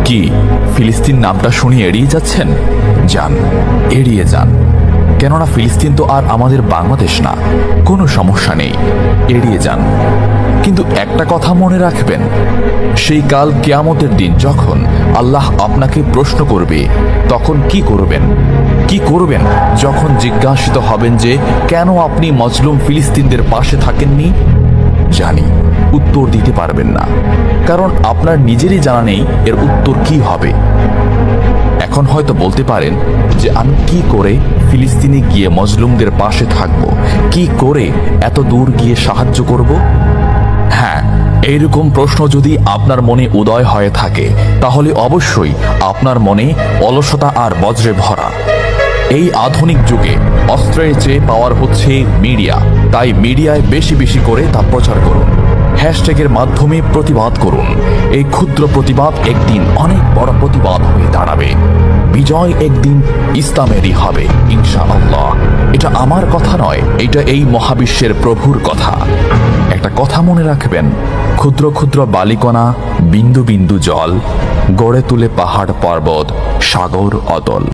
কি ফিলিস্তিন নামটা শুনিয়ে এড়িয়ে যাচ্ছেন? যান, এড়িয়ে যান। কেননা ফিলিস্তিন তো আর আমাদের বাংলাদেশ না। কোনো সমস্যা নেই, এড়িয়ে যান। কিন্তু একটা কথা মনে রাখবেন, সেই কাল কিয়ামতের দিন যখন আল্লাহ আপনাকে প্রশ্ন করবে, তখন কি করবেন? কি করবেন যখন জিজ্ঞাসিত হবেন যে কেন আপনি মজলুম ফিলিস্তিনদের পাশে থাকেননি? জানি উত্তর দিতে পারবেন না, কারণ আপনার নিজেরই জানা নেই এর উত্তর কি হবে। এখন হয়তো বলতে পারেন যে আমি কি করে ফিলিস্তিনে গিয়ে মজলুমদের পাশে থাকব, কি করে এত দূর গিয়ে সাহায্য করব? হ্যাঁ, এইরকম প্রশ্ন যদি আপনার মনে উদয় হয়ে থাকে, তাহলে অবশ্যই আপনার মনে অলসতা আর বজ্রে ভরা। এই আধুনিক যুগে অস্ত্রের চেয়ে পাওয়ার হচ্ছে মিডিয়া, তাই মিডিয়ায় বেশি বেশি করে তা প্রচার করুন। হ্যাশট্যাগের মাধ্যমে প্রতিবাদ করুন। এই ক্ষুদ্র প্রতিবাদ একদিন অনেক বড় প্রতিবাদ হয়ে দাঁড়াবে। বিজয় একদিন ইসলামেরই হবে ইনশাআল্লাহ। এটা আমার কথা নয়, এটা এই মহাবিশ্বের প্রভুর কথা। একটা কথা মনে রাখবেন, ক্ষুদ্র ক্ষুদ্র বালিকণা, বিন্দু বিন্দু জল গড়ে তুলে পাহাড় পর্বত, সাগর অতল।